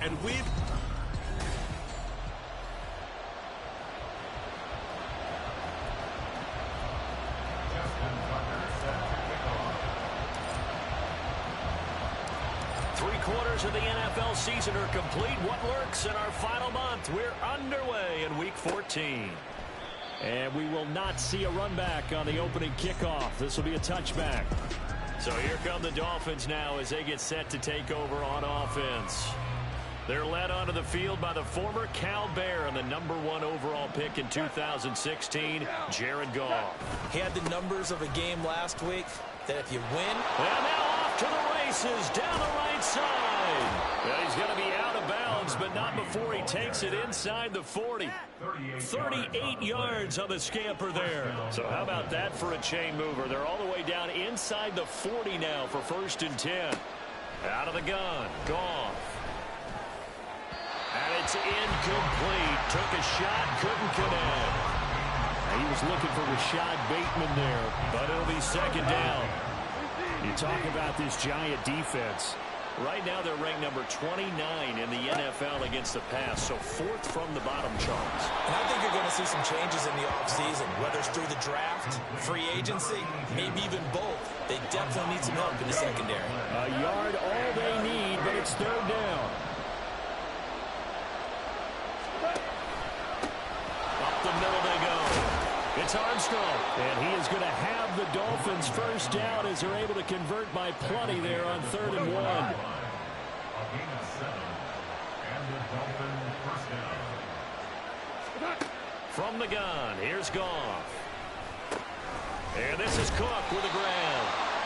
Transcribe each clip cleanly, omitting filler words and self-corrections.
And we've... Three-quarters of the NFL season are complete. What lurks in our final month? We're underway in Week 14. And we will not see a run back on the opening kickoff. This will be a touchback. So here come the Dolphins now as they get set to take over on offense. They're led onto the field by the former Cal Bear and the #1 overall pick in 2016, Jared Goff. He had the numbers of a game last week that if you win... And now off to the races down the right side. Well, he's going to be out of bounds, but not before he takes it inside the 40. 38 yards on the scamper there. So how about that for a chain mover? They're all the way down inside the 40 now for 1st and 10. Out of the gun, Goff. And it's incomplete. Took a shot, couldn't connect. He was looking for Rashad Bateman there, but it'll be 2nd down. You talk about this Giant defense. Right now they're ranked number 29 in the NFL against the pass, so 4th from the bottom charts. And I think you're going to see some changes in the offseason, whether it's through the draft, free agency, maybe even both. They definitely need some help in the secondary. A yard all they need, but it's 3rd down. Up the middle they go. It's Armstrong. And he is going to have the Dolphins 1st down as they're able to convert by plenty there on 3rd and 1. From the gun, here's Goff. And this is Cook with the grab.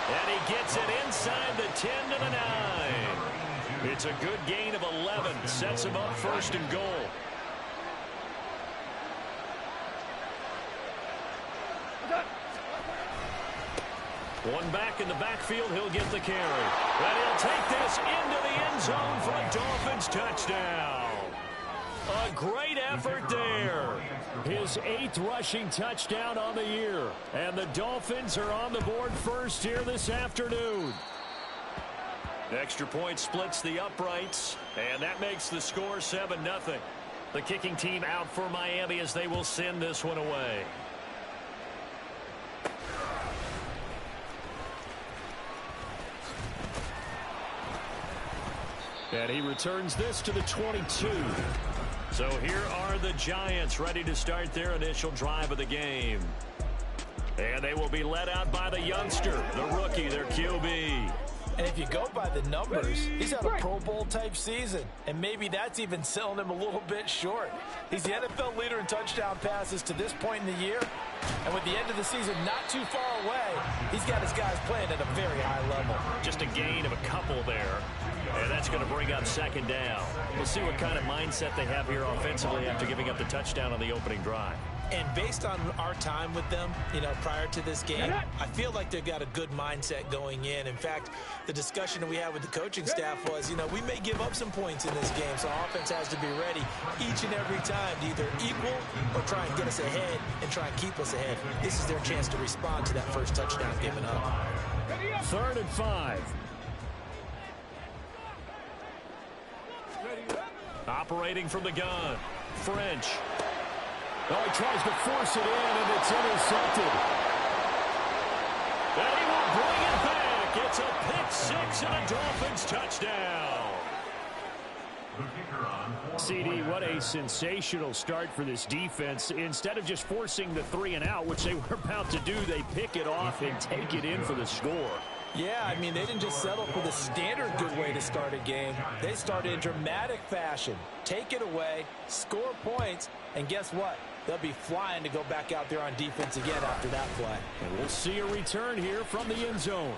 And he gets it inside the 10 to the 9. It's a good gain of 11. Sets him up 1st and goal. One back in the backfield, he'll get the carry. And he'll take this into the end zone for a Dolphins touchdown. A great effort there. His 8th rushing touchdown on the year. And the Dolphins are on the board first here this afternoon. Extra point splits the uprights, and that makes the score 7-0. The kicking team out for Miami as they will send this one away. And he returns this to the 22. So here are the Giants ready to start their initial drive of the game. And they will be led out by the youngster, the rookie, their QB. And if you go by the numbers, he's had a Pro Bowl-type season. And maybe that's even selling him a little bit short. He's the NFL leader in touchdown passes to this point in the year. And with the end of the season not too far away, he's got his guys playing at a very high level. Just a gain of a couple there. And that's going to bring up 2nd down. We'll see what kind of mindset they have here offensively after giving up the touchdown on the opening drive. And based on our time with them, prior to this game, I feel like they've got a good mindset going in. In fact, the discussion that we had with the coaching staff was, we may give up some points in this game, so offense has to be ready each and every time to either equal or try and get us ahead and try and keep us ahead. This is their chance to respond to that first touchdown given up. 3rd and 5. Operating from the gun, French. Oh, he tries to force it in, and it's intercepted. And he will bring it back. It's a pick 6 and a Dolphins touchdown. CD, what a sensational start for this defense. Instead of just forcing the 3 and out, which they were about to do, they pick it off and take it in for the score. Yeah, I mean, they didn't just settle for the standard good way to start a game. They started in dramatic fashion. Take it away, score points, and guess what? They'll be flying to go back out there on defense again after that play. And we'll see a return here from the end zone.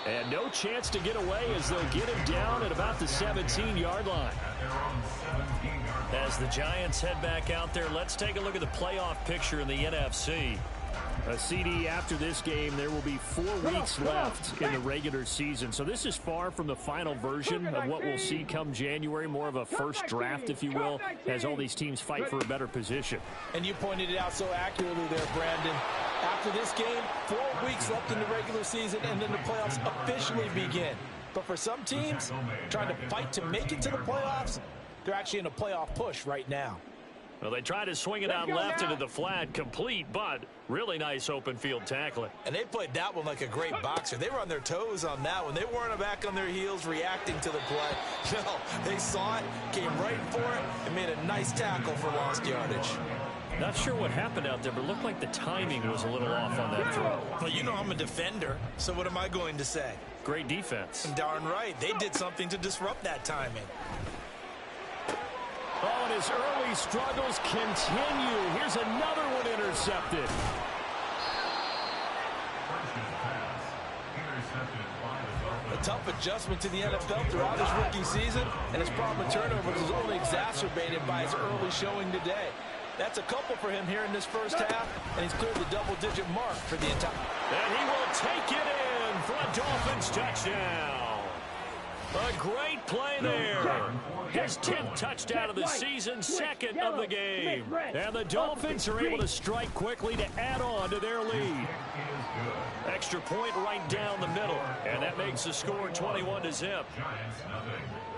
And no chance to get away as they'll get him down at about the 17-yard line. As the Giants head back out there, let's take a look at the playoff picture in the NFC. A CD after this game, there will be 4 weeks left in the regular season. So this is far from the final version of what we'll see come January, more of a first draft, if you will, as all these teams fight for a better position. And you pointed it out so accurately there, Brandon. After this game, 4 weeks left in the regular season, and then the playoffs officially begin. But for some teams, trying to fight to make it to the playoffs, they're actually in a playoff push right now. Well, they try to swing it out left into the flat, complete, but really nice open field tackling. And they played that one like a great boxer. They were on their toes on that one. They weren't back on their heels reacting to the play. No, they saw it, came right for it, and made a nice tackle for lost yardage. Not sure what happened out there, but it looked like the timing was a little off on that throw. Well, you know I'm a defender, so what am I going to say? Great defense. Darn right. They did something to disrupt that timing. Oh, and his early struggles continue. Here's another one intercepted. A tough adjustment to the NFL throughout his rookie season, and his problem with turnovers is only exacerbated by his early showing today. That's a couple for him here in this first half, and he's cleared the double-digit mark for the entire. And he will take it in for a Dolphins touchdown. A great play there. His 10th touchdown of the season, second of the game. And the Dolphins are able to strike quickly to add on to their lead. Extra point right down the middle. And that makes the score 21-0.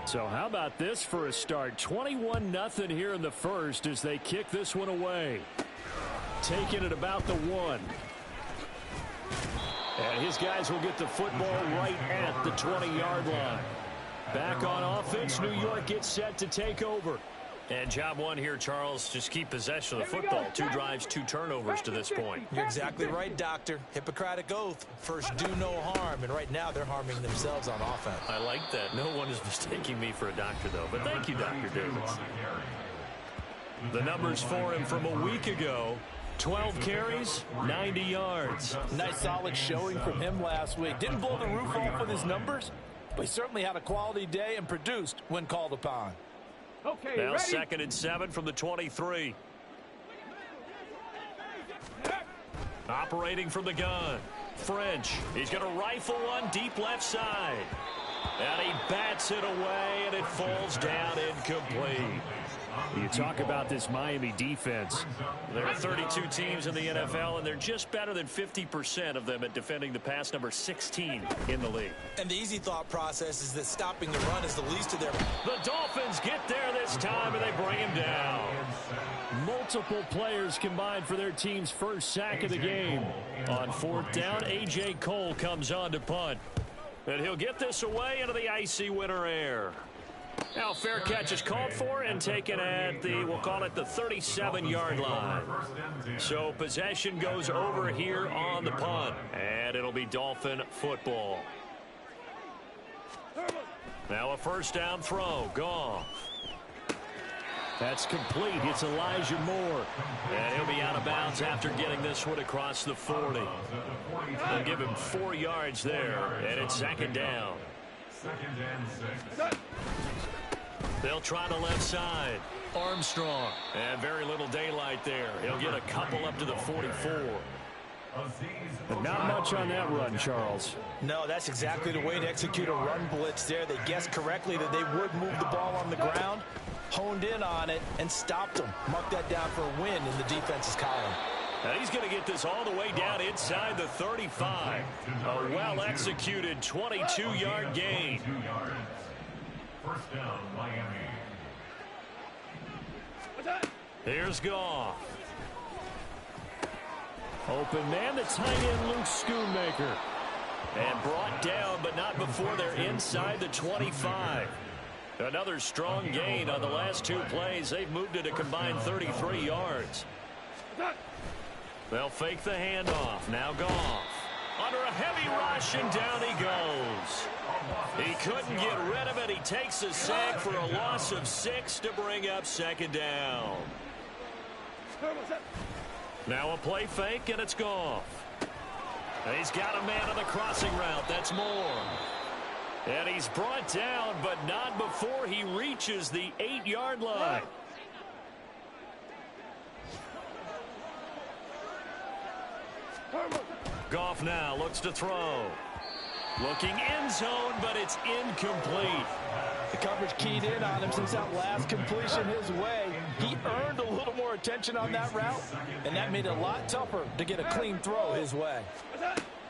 So how about this for a start? 21-0 here in the first as they kick this one away. Taking it about the 1. And his guys will get the football right at the 20-yard line. Back on offense, New York gets set to take over. And job one here, Charles, just keep possession of the football. 2 drives, 2 turnovers to this point. You're exactly right, Doctor. Hippocratic oath. First, do no harm. And right now, they're harming themselves on offense. I like that. No one is mistaking me for a doctor, though. But thank you, Dr. Davis. The numbers for him from a week ago. 12 carries, 90 yards. Nice solid showing from him last week. Didn't blow the roof off with his numbers, but he certainly had a quality day and produced when called upon. Okay, now ready? 2nd and 7 from the 23. Operating from the gun. French. He's going to rifle one deep left side. And he bats it away, and it falls down incomplete. You talk about this Miami defense. There are 32 teams in the NFL, and they're just better than 50% of them at defending the pass, number 16 in the league. And the easy thought process is that stopping the run is the least of their... The Dolphins get there this time, and they bring him down. Multiple players combined for their team's first sack of the game. On 4th down, A.J. Cole comes on to punt. And he'll get this away into the icy winter air. Now fair catch is called for and taken at the, we'll call it the 37-yard line. So possession goes over here on the punt. And it'll be Dolphin football. Now a first down throw. Goff. That's complete. It's Elijah Moore. And he'll be out of bounds after getting this one across the 40. They'll give him 4 yards there. And it's 2nd down. They'll try the left side. Armstrong. And very little daylight there. He'll get a couple up to the 44. But not much on that run, Charles. No, that's exactly the way to execute a run blitz there. They guessed correctly that they would move the ball on the ground, honed in on it, and stopped them. Mark that down for a win in the defense's column. Now he's going to get this all the way down inside the 35. A well-executed 22-yard gain. First down, Miami. Here's Goff. Open man, the tight end, Luke Schoonmaker. And brought down, but not before they're inside the 25. Another strong gain on the last 2 plays. They've moved it a combined 33 yards. They'll fake the handoff. Now Goff. Under a heavy rush, and down he goes. He couldn't get rid of it. He takes a sack for a loss of 6 to bring up 2nd down. Now a play fake, and it's Goff. He's got a man on the crossing route. That's Moore. And he's brought down, but not before he reaches the 8-yard line. Goff now looks to throw. Looking end zone, but it's incomplete. The coverage keyed in on him since that last completion his way. He earned a little more attention on that route, and that made it a lot tougher to get a clean throw his way.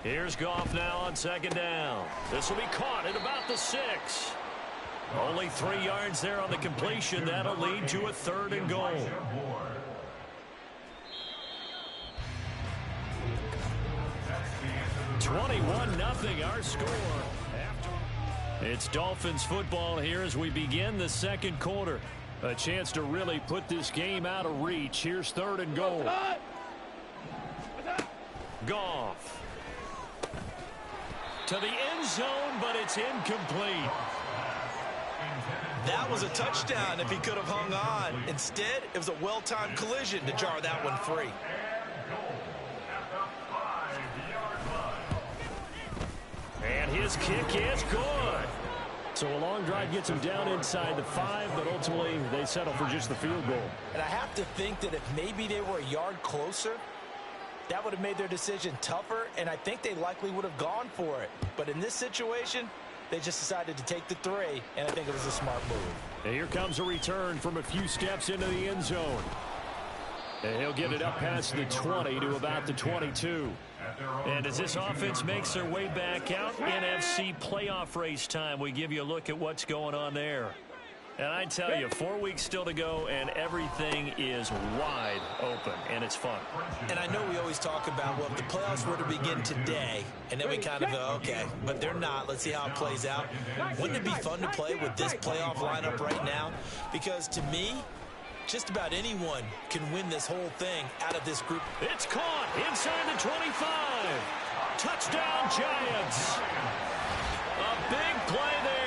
Here's Goff now on second down. This will be caught at about the 6. Only 3 yards there on the completion. That'll lead to a 3rd and goal. (21-0) our score. It's Dolphins football here as we begin the second quarter. A chance to really put this game out of reach. Here's 3rd and goal. Goff. To the end zone, but it's incomplete. That was a touchdown if he could have hung on. Instead, it was a well-timed collision to jar that one free. And his kick is good. So a long drive gets him down inside the 5, but ultimately they settle for just the field goal. And I have to think that if maybe they were a yard closer, that would have made their decision tougher, and I think they likely would have gone for it. But in this situation, they just decided to take the 3, and I think it was a smart move. And here comes a return from a few steps into the end zone. And he'll get it up past the 20 to about the 22. And as this offense makes their way back out, NFC playoff race time, we give you a look at what's going on there. And I tell you, 4 weeks still to go, and everything is wide open, and it's fun. And I know we always talk about, well, if the playoffs were to begin today, and then we kind of go, okay, but they're not. Let's see how it plays out. Wouldn't it be fun to play with this playoff lineup right now? Because to me, just about anyone can win this whole thing out of this group. It's caught inside the 25. Touchdown, Giants. A big play there.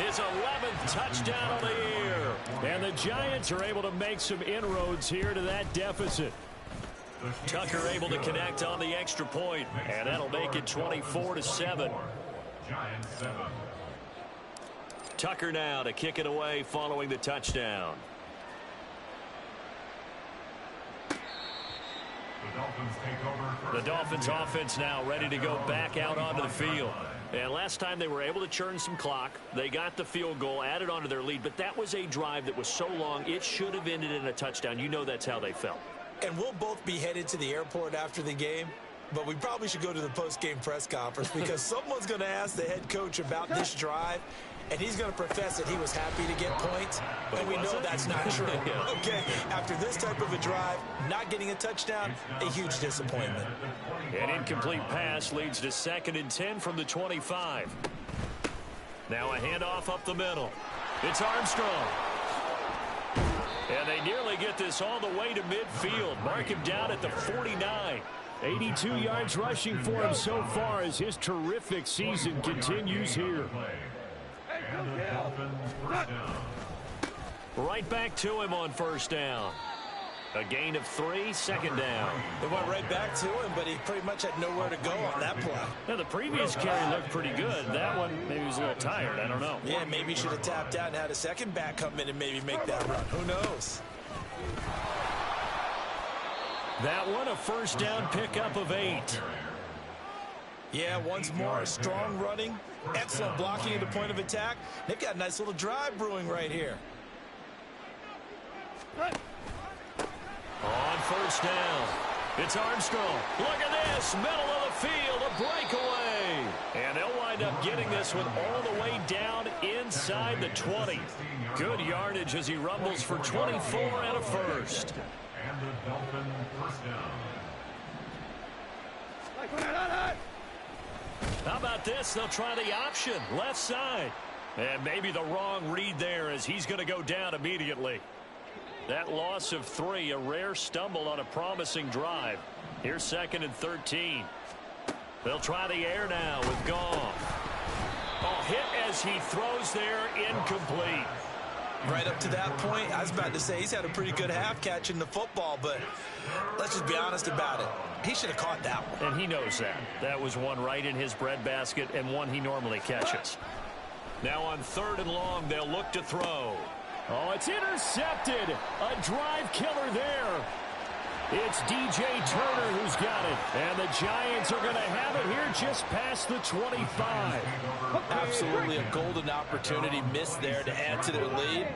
His 11th touchdown of the year. And the Giants are able to make some inroads here to that deficit. Tucker able to connect on the extra point, and that'll make it 24-7. Tucker now to kick it away following the touchdown. The Dolphins offense now ready to go back out onto the field. And last time they were able to churn some clock. They got the field goal, added onto their lead, but that was a drive that was so long it should have ended in a touchdown. You know that's how they felt. And we'll both be headed to the airport after the game, but we probably should go to the post-game press conference because someone's going to ask the head coach about this drive, and he's going to profess that he was happy to get points, but we know that's not true. Okay, after this type of a drive, not getting a touchdown, a huge disappointment. An incomplete pass leads to 2nd and 10 from the 25. Now a handoff up the middle. It's Armstrong. And they nearly get this all the way to midfield. Mark him down at the 49. 82 yards rushing for him so far as his terrific season continues here. Right back to him on 1st down. A gain of 3, 2nd down. They went right back to him, but he pretty much had nowhere to go on that play. Now, the previous carry looked pretty good. That one, maybe he was a little tired. I don't know. Yeah, maybe he should have tapped out and had a second back come in and maybe make that run. Who knows? That one, a 1st down pickup of 8. Yeah, once more, strong running, excellent blocking at the point of attack. They've got a nice little drive brewing right here. On 1st down, it's Armstrong. Look at this, middle of the field, a breakaway. And they'll wind up getting this one all the way down inside the 20. Good yardage as he rumbles for 24 and a 1st. And the Dolphin 1st down. How about this? They'll try the option, left side. And maybe the wrong read there as he's going to go down immediately. That loss of 3, a rare stumble on a promising drive. Here's 2nd and 13. They'll try the air now with Goff. Oh, hit as he throws there, incomplete. Right up to that point, I was about to say he's had a pretty good half catching the football, but let's just be honest about it. He should have caught that one. And he knows that. That was one right in his breadbasket and one he normally catches. Now on 3rd and long, they'll look to throw. Oh, it's intercepted. A drive killer there. It's DJ Turner who's got it. And the Giants are going to have it here just past the 25. Absolutely a golden opportunity missed there to add to their lead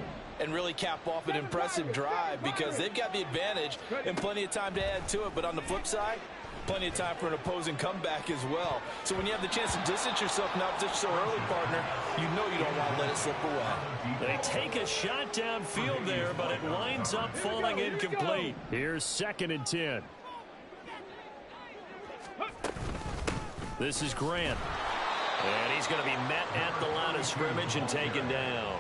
and really cap off an impressive drive because they've got the advantage and plenty of time to add to it. But on the flip side, Plenty of time for an opposing comeback as well. So when you have the chance to distance yourself from the opposition so early, partner, you know you don't want to let it slip away. They take a shot downfield there, but it winds up falling incomplete. Here's 2nd and 10. This is Grant. And he's going to be met at the line of scrimmage and taken down.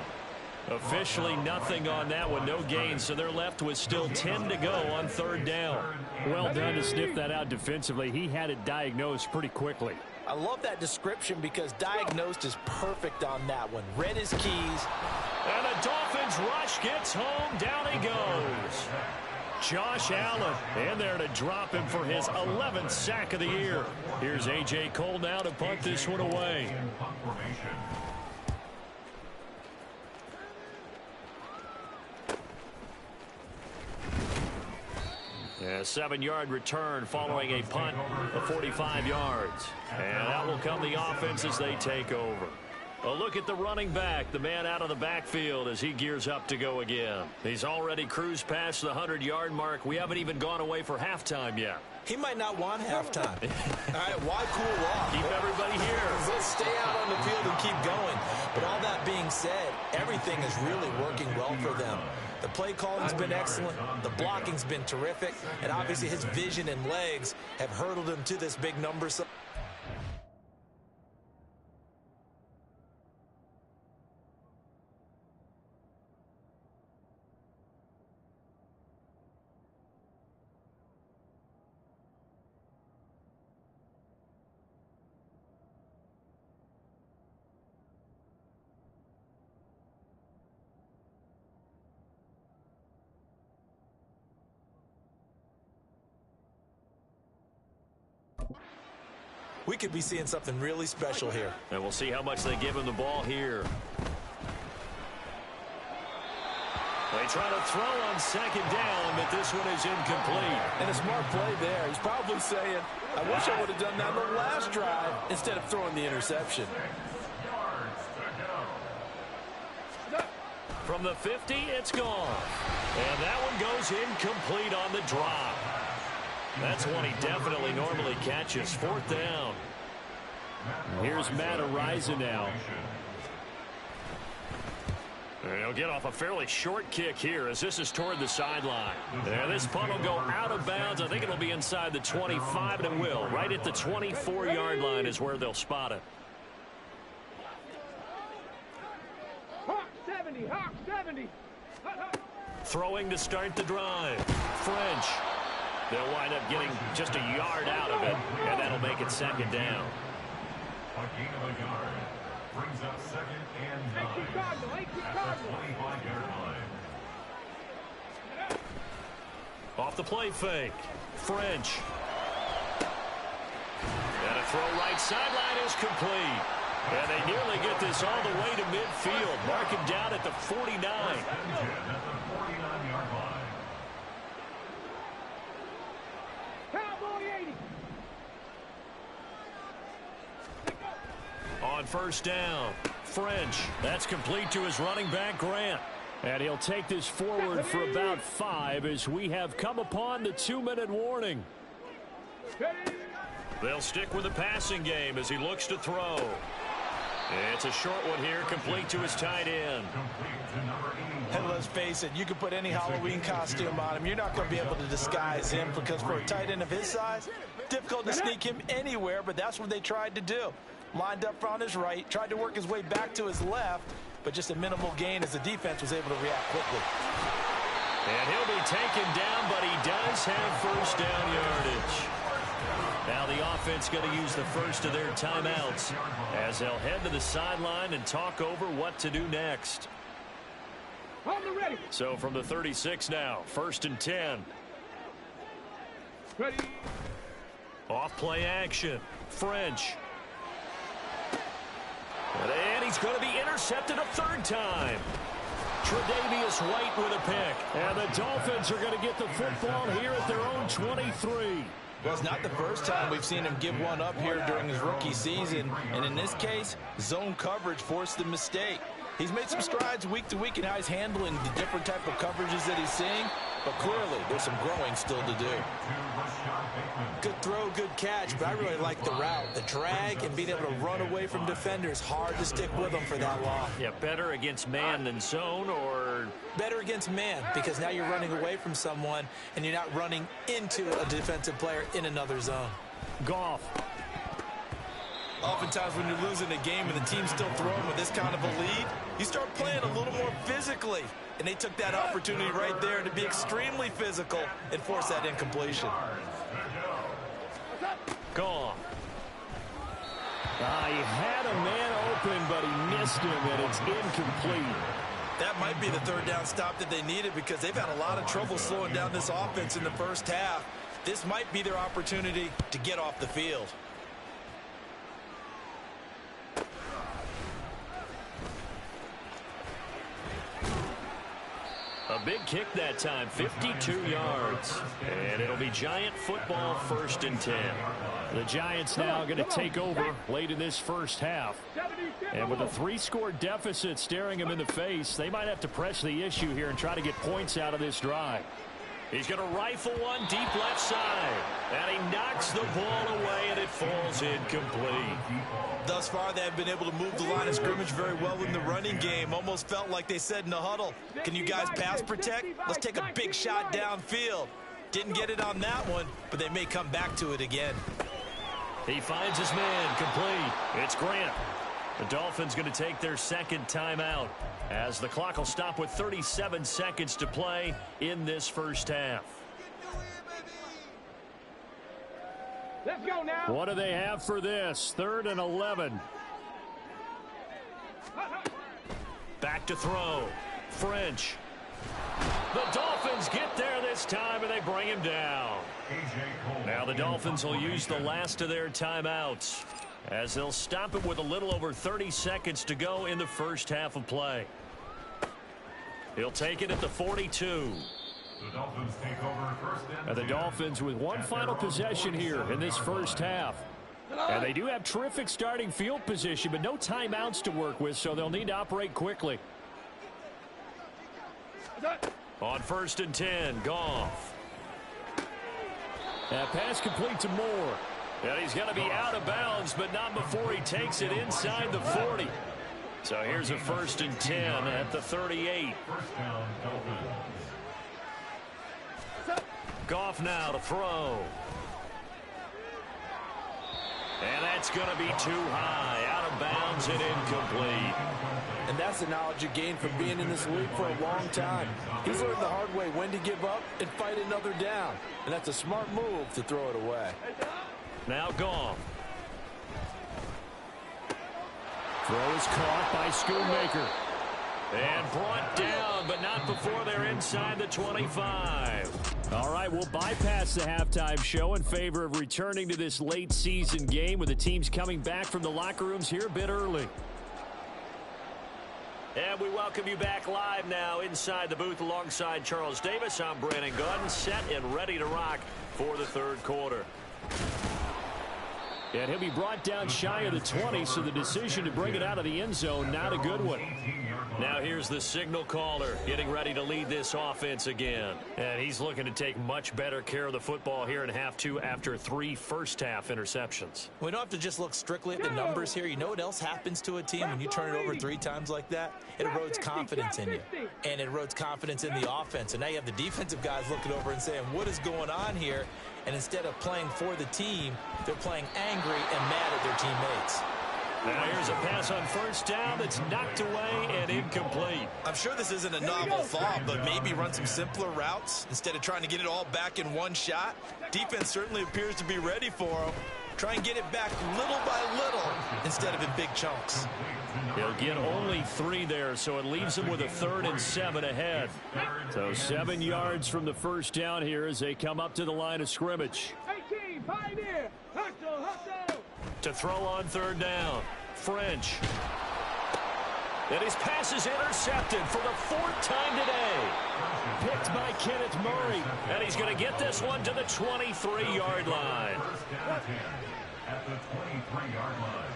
Officially nothing on that one, no gain, so they're left with still 10 to go on 3rd down. Well done to sniff that out defensively. He had it diagnosed pretty quickly. I love that description because diagnosed is perfect on that one. Read his keys. And the Dolphins rush gets home. Down he goes. Josh Allen in there to drop him for his 11th sack of the year. Here's A.J. Cole now to punt this one away. A 7-yard return following a punt of 45 yards. And that will come the offense as they take over. A look at the running back, the man out of the backfield as he gears up to go again. He's already cruised past the 100-yard mark. We haven't even gone away for halftime yet. He might not want halftime. All right, why cool off? Keep everybody here. Let's stay out on the field and keep going. But all that being said, everything is really working well for them. The play calling's been excellent. The blocking's been terrific. And obviously his vision and legs have hurdled him to this big number. We could be seeing something really special here. And we'll see how much they give him the ball here. They try to throw on 2nd down, but this one is incomplete. And a smart play there. He's probably saying, I wish I would have done that on the last drive instead of throwing the interception. From the 50, it's gone. And that one goes incomplete on the drop. That's one he definitely normally catches. 4th down. Here's Matt Ariza now. And he'll get off a fairly short kick here as this is toward the sideline. And this punt will go out of bounds. I think it'll be inside the 25, and it will. Right at the 24-yard line is where they'll spot it. Hawk 70, Hawk 70. Throwing to start the drive. French. They'll wind up getting just a yard out of it, and that'll make it 2nd down. A gain of a yard brings up 2nd and 9 at the 25-yard line. Off the play fake. French. And a throw right sideline is complete. And they nearly get this all the way to midfield. Mark him down at the 49. At the 49-yard line. On 1st down, French. That's complete to his running back, Grant. And he'll take this forward for about 5 as we have come upon the 2-minute warning. They'll stick with the passing game as he looks to throw. It's a short one here, complete to his tight end. And let's face it, you can put any Halloween costume on him. You're not going to be able to disguise him because for a tight end of his size, difficult to sneak him anywhere, but that's what they tried to do. Lined up on his right, tried to work his way back to his left, but just a minimal gain as the defense was able to react quickly. And he'll be taken down, but he does have 1st down yardage. Now the offense going to use the first of their timeouts as they'll head to the sideline and talk over what to do next. So from the 36 now, 1st and 10. Ready. Off play action. French. And he's going to be intercepted a 3rd time. Tre'Davious White with a pick. And the Dolphins are going to get the football here at their own 23. Well, it's not the first time we've seen him give one up here during his rookie season. And in this case, zone coverage forced the mistake. He's made some strides week to week in how he's handling the different type of coverages that he's seeing, but clearly there's some growing still to do. Good throw, good catch, but I really like the route. The drag and being able to run away from defenders, hard to stick with them for that long. Yeah, better against man than zone, or better against man, because now you're running away from someone and you're not running into a defensive player in another zone. Goff. Oftentimes when you're losing a game and the team's still throwing with this kind of a lead, you start playing a little more physically. And they took that opportunity right there to be extremely physical and force that incompletion. Goff. He had a man open, but he missed him, and it's incomplete. That might be the third down stop that they needed, because they've had a lot of trouble slowing down this offense in the first half. This might be their opportunity to get off the field. A big kick that time, 52 yards. And it'll be Giant football, 1st and 10. The Giants now going to take over late in this first half. And with a 3-score deficit staring them in the face, they might have to press the issue here and try to get points out of this drive. He's going to rifle one deep left side. And he knocks the ball away, and it falls incomplete. Thus far, they have been able to move the line of scrimmage very well in the running game. Almost felt like they said in the huddle, can you guys pass protect? Let's take a big shot downfield. Didn't get it on that one, but they may come back to it again. He finds his man, complete. It's Grant. The Dolphins going to take their second timeout, as the clock will stop with 37 seconds to play in this first half. Let's go now. What do they have for this? 3rd and 11. Back to throw. French. The Dolphins get there this time, and they bring him down. Now the Dolphins will use the last of their timeouts, as they'll stop it with a little over 30 seconds to go in the first half of play. He'll take it at the 42. The Dolphins take over 1st and the Dolphins with one final possession here in this first half. And they do have terrific starting field position, but no timeouts to work with, so they'll need to operate quickly. On 1st and 10, Goff. That pass complete to Moore. And he's going to be out of bounds, but not before he takes it inside the 40. So here's a 1st and 10 at the 38. First down, Dolphins. Goff now to throw. And that's going to be too high. Out of bounds and incomplete. And that's the knowledge you gain from being in this league for a long time. He's learned the hard way when to give up and fight another down. And that's a smart move to throw it away. Now Goff. Throw is caught by Schoonmaker. And brought down, but not before they're inside the 25. All right, we'll bypass the halftime show in favor of returning to this late season game, with the teams coming back from the locker rooms here a bit early. And we welcome you back live now inside the booth alongside Charles Davis. I'm Brandon Gunn, set and ready to rock for the 3rd quarter. And he'll be brought down shy of the 20, so the decision to bring it out of the end zone, not a good one. Now here's the signal caller getting ready to lead this offense again. And he's looking to take much better care of the football here in half 2 after 3 first-half interceptions. We don't have to just look strictly at the numbers here. You know what else happens to a team when you turn it over 3 times like that? It erodes confidence in you. And it erodes confidence in the offense. And now you have the defensive guys looking over and saying, what is going on here? And instead of playing for the team, they're playing angry and mad at their teammates. Now here's a pass on 1st down that's knocked away and incomplete. I'm sure this isn't a novel thought, but maybe run some simpler routes instead of trying to get it all back in one shot. Defense certainly appears to be ready for them. Try and get it back little by little instead of in big chunks. He'll get only 3 there, so it leaves him with a 3rd and 7 ahead. So 7 yards from the first down here as they come up to the line of scrimmage. 18, pioneer, hustle, hustle. To throw on 3rd down, French. And his pass is intercepted for the 4th time today. Picked by Kenneth Murray. And he's going to get this one to the 23-yard line. At the 23-yard line.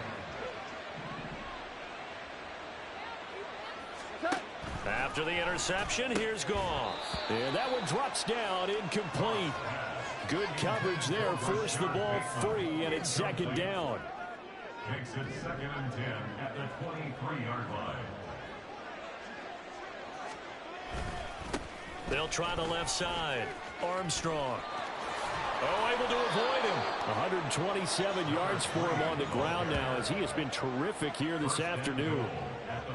After the interception, here's Goff. And that one drops down, incomplete. Good coverage there, forced the ball free, and it's second down. Makes it 2nd and 10 at the 23-yard line. They'll try the left side. Armstrong. Oh, able to avoid him. 127 yards for him on the ground now, as he has been terrific here this afternoon.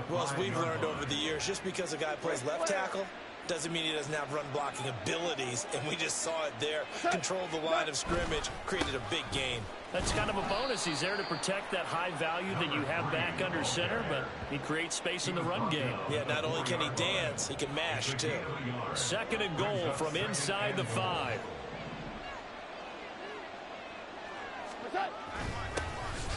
Well, as we've learned over the years, just because a guy plays left tackle doesn't mean he doesn't have run blocking abilities, and we just saw it there. Controlled the line of scrimmage, created a big gain. That's kind of a bonus. He's there to protect that high value that you have back under center, but he creates space in the run game. Yeah, not only can he dance, he can mash, too. 2nd and goal from inside the 5.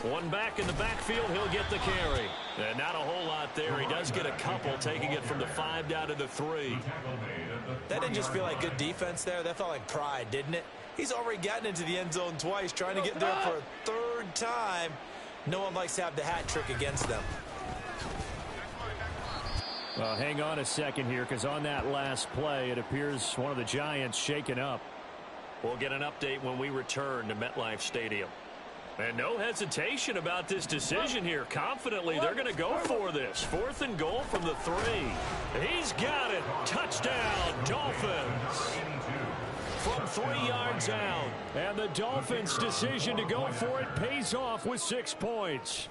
One back in the backfield, he'll get the carry. And not a whole lot there. He does get a couple, taking it from the 5 down to the 3. That didn't just feel like good defense there. That felt like pride, didn't it? He's already gotten into the end zone twice, trying to get there for a 3rd time. No one likes to have the hat trick against them. Well, hang on a second here, because on that last play, it appears one of the Giants shaken up. We'll get an update when we return to MetLife Stadium. And no hesitation about this decision here. Confidently, they're going to go for this. 4th and goal from the 3. He's got it. Touchdown, Dolphins. From 3 yards out. And the Dolphins' decision to go for it pays off with 6 points.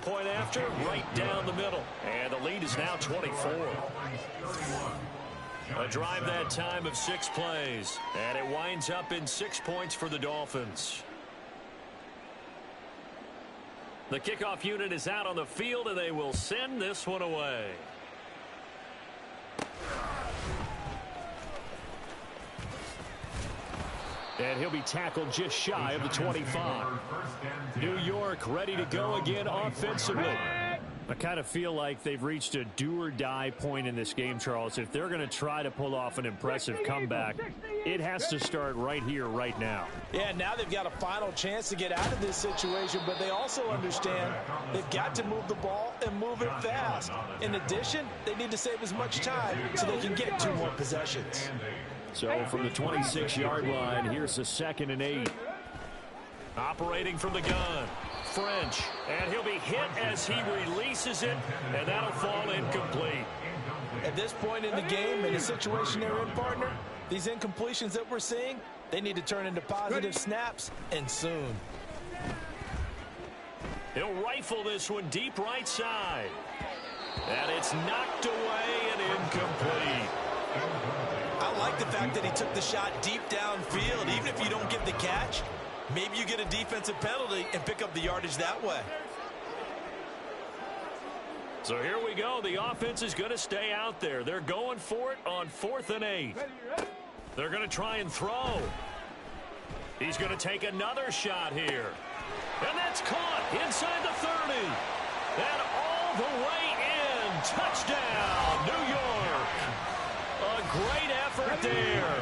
Point after, right down the middle. And the lead is now 24. A drive that time of 6 plays. And it winds up in 6 points for the Dolphins. The kickoff unit is out on the field, and they will send this one away. And he'll be tackled just shy of the 25. New York ready to go again offensively. I kind of feel like they've reached a do-or-die point in this game, Charles. If they're going to try to pull off an impressive comeback, it has to start right here, right now. Yeah, now they've got a final chance to get out of this situation, but they also understand they've got to move the ball and move it fast. In addition, they need to save as much time so they can get 2 more possessions. So from the 26-yard line, here's the 2nd and 8. Operating from the gun. French, and he'll be hit as he releases it, and that'll fall incomplete. At this point in the game, in the situation they're in, partner, these incompletions that we're seeing, they need to turn into positive snaps, and soon. He'll rifle this one deep right side. And it's knocked away and incomplete. I like the fact that he took the shot deep downfield. Even if you don't get the catch, maybe you get a defensive penalty and pick up the yardage that way. So here we go. The offense is going to stay out there. They're going for it on 4th and 8. They're going to try and throw. He's going to take another shot here. And that's caught inside the 30. And all the way in. Touchdown, New York. A great effort there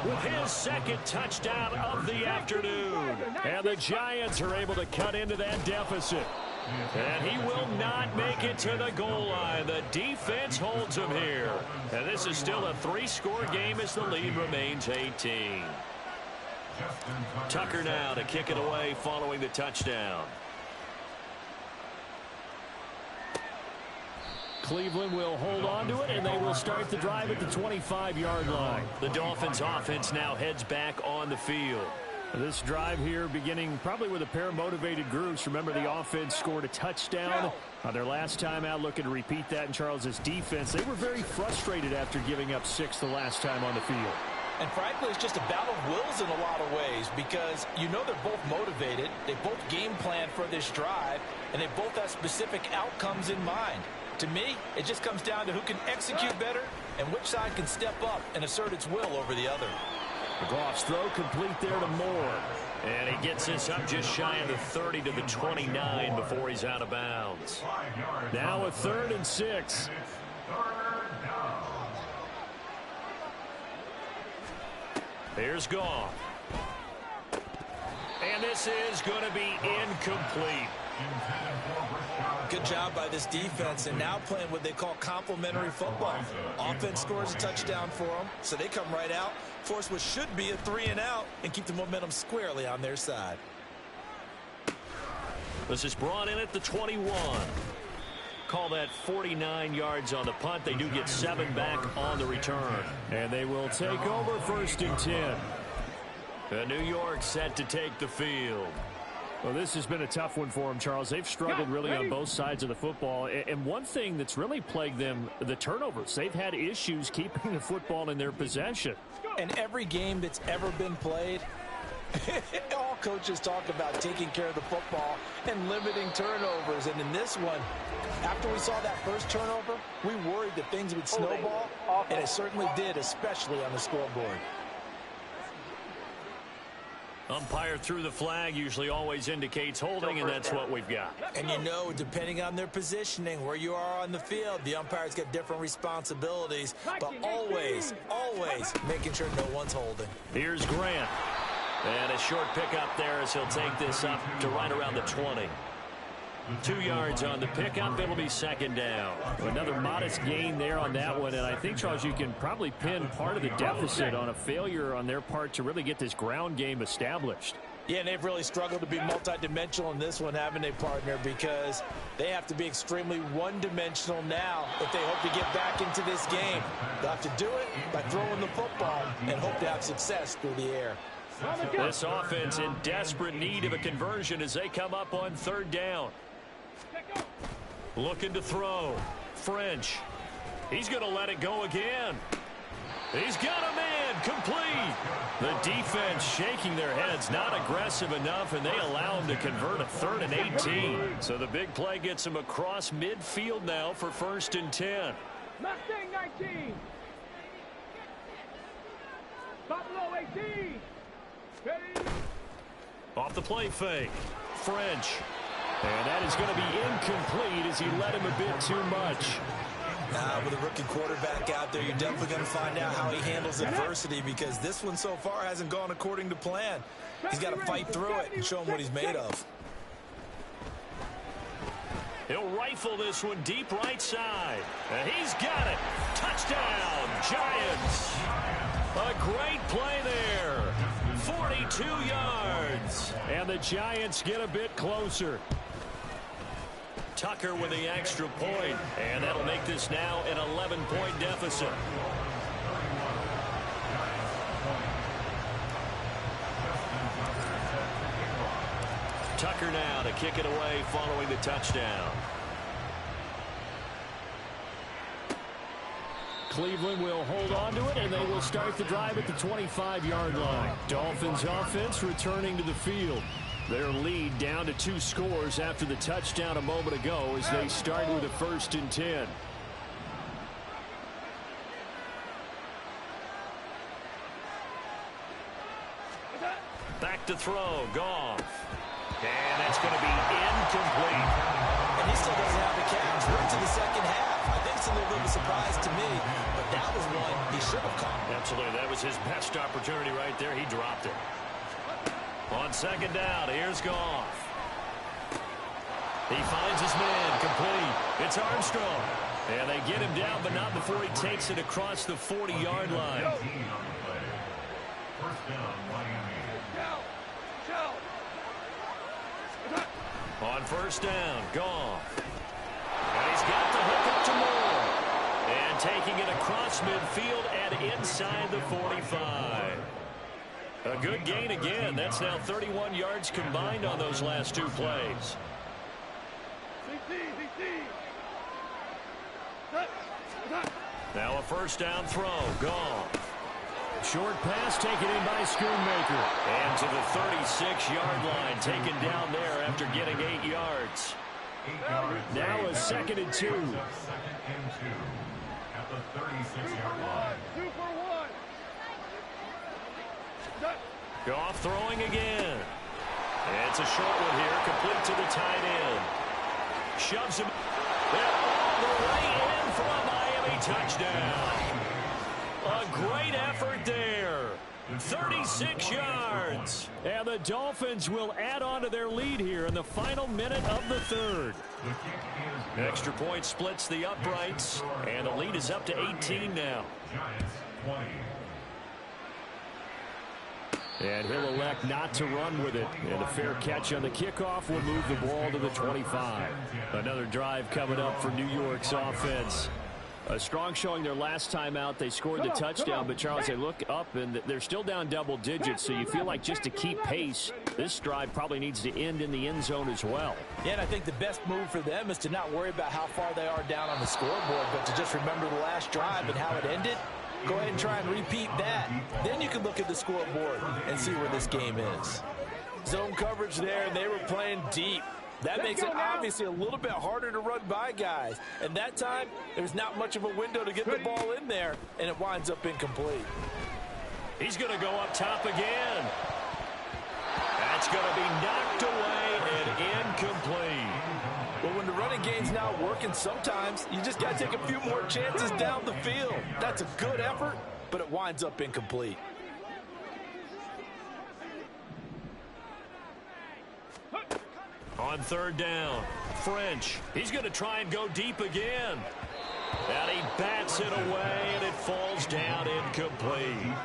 with his 2nd touchdown of the afternoon. And the Giants are able to cut into that deficit. And he will not make it to the goal line. The defense holds him here. And this is still a 3-score game as the lead remains 18. Tucker now to kick it away following the touchdown. Cleveland will hold on to it, and they will start the drive at the 25-yard line. The Dolphins offense now heads back on the field. This drive here beginning probably with a pair of motivated groups. Remember, the offense scored a touchdown on their last time out, looking to repeat that in Charles's defense. They were very frustrated after giving up 6 the last time on the field. And frankly, it's just a battle of wills in a lot of ways, because you know they're both motivated, they both game plan for this drive, and they both have specific outcomes in mind. To me, it just comes down to who can execute better and which side can step up and assert its will over the other. Goff's throw complete there to Moore. And he gets this up just shy of the 30 to the 29 before he's out of bounds. Now a 3rd and 6. Here's Goff. And this is going to be incomplete. Good job by this defense, and now playing what they call complementary football. Offense scores a touchdown for them, so they come right out, force what should be a 3-and-out, and keep the momentum squarely on their side. This is brought in at the 21. Call that 49 yards on the punt. They do get 7 back on the return. And they will take over 1st and 10. And New York set to take the field. Well, this has been a tough one for them, Charles. They've struggled really on both sides of the football. And one thing that's really plagued them, the turnovers. They've had issues keeping the football in their possession. And every game that's ever been played, all coaches talk about taking care of the football and limiting turnovers. And in this one, after we saw that first turnover, we worried that things would snowball, and it certainly did, especially on the scoreboard. Umpire threw the flag, usually always indicates holding, and that's what we've got. And you know, depending on their positioning, where you are on the field, the umpires get different responsibilities, but always, always making sure no one's holding. Here's Grant. And a short pickup there as he'll take this up to right around the 20. 2 yards on the pickup. It'll be 2nd down. Another modest gain there on that one. And I think, Charles, you can probably pin part of the deficit on a failure on their part to really get this ground game established. Yeah, and they've really struggled to be multidimensional in this one, haven't they, partner? Because they have to be extremely one-dimensional now if they hope to get back into this game. They'll have to do it by throwing the football and hope to have success through the air. This offense in desperate need of a conversion as they come up on 3rd down. Looking to throw. French. He's going to let it go again. He's got a man. Complete. The defense shaking their heads, not aggressive enough, and they allow him to convert a 3rd and 18. So the big play gets him across midfield now for 1st and 10. Mustang 19. Buffalo 18. Ready? Off the play fake. French. And that is going to be incomplete as he let him a bit too much. With a rookie quarterback out there, you're definitely going to find out how he handles adversity, because this one so far hasn't gone according to plan. He's got to fight through it and show him what he's made of. He'll rifle this one deep right side. And he's got it. Touchdown, Giants. A great play there. 42 yards. And the Giants get a bit closer. Tucker with the extra point, and that'll make this now an 11-point deficit. Tucker now to kick it away following the touchdown. Cleveland will hold on to it, and they will start the drive at the 25-yard line. Dolphins offense returning to the field. Their lead down to 2 scores after the touchdown a moment ago as they start with a 1st and 10. Back to throw, Goff. And that's going to be incomplete. And he still doesn't have the catch. We're into the second half. I think it's a little bit of a surprise to me, but that was one he should have caught. Absolutely. That was his best opportunity right there. He dropped it. On 2nd down, here's Goff. He finds his man, complete. It's Armstrong. And they get him down, but not before he takes it across the 40-yard line. On 1st down, Goff. And he's got the hook up to Moore. And taking it across midfield and inside the 45. A good gain again. That's now 31 yards combined on those last 2 plays. Now a 1st down throw. Goff. Short pass taken in by Schoonmaker. And to the 36-yard line, taken down there after getting 8 yards. Now a 2nd and 2. At the 36-yard line. 2 for 1. Goff throwing again. It's a short one here, complete to the tight end. Shoves him. They're all the way in for a Miami touchdown. A great effort there. 36 yards. And the Dolphins will add on to their lead here in the final minute of the third. Extra point splits the uprights, and the lead is up to 18 now. Giants 20. And he'll elect not to run with it. And a fair catch on the kickoff will move the ball to the 25. Another drive coming up for New York's offense. A strong showing their last time out. They scored the touchdown, but Charles, they look up and they're still down double digits, so you feel like just to keep pace, this drive probably needs to end in the end zone as well. Yeah, and I think the best move for them is to not worry about how far they are down on the scoreboard, but to just remember the last drive and how it ended. Go ahead and try and repeat that. Then you can look at the scoreboard and see where this game is. Zone coverage there, and they were playing deep. That makes it obviously a little bit harder to run by guys. And that time, there's not much of a window to get the ball in there, and it winds up incomplete. He's going to go up top again. That's going to be knocked away and incomplete. Well, when the running game's not working, sometimes you just got to take a few more chances down the field. That's a good effort, but it winds up incomplete. On third down, French. He's going to try and go deep again. And he bats it away, and it falls down incomplete.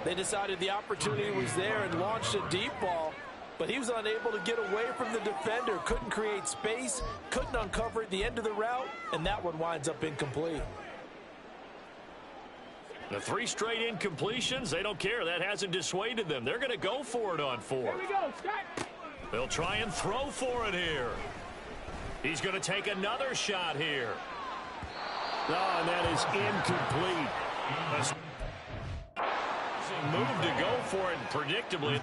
They decided the opportunity was there and launched a deep ball, but he was unable to get away from the defender, couldn't create space, couldn't uncover at the end of the route, and that one winds up incomplete. The 3 straight incompletions, they don't care. That hasn't dissuaded them. They're going to go for it on 4th. Here we go, start. They'll try and throw for it here. He's going to take another shot here. Oh, and that is incomplete. Move to go for it predictably.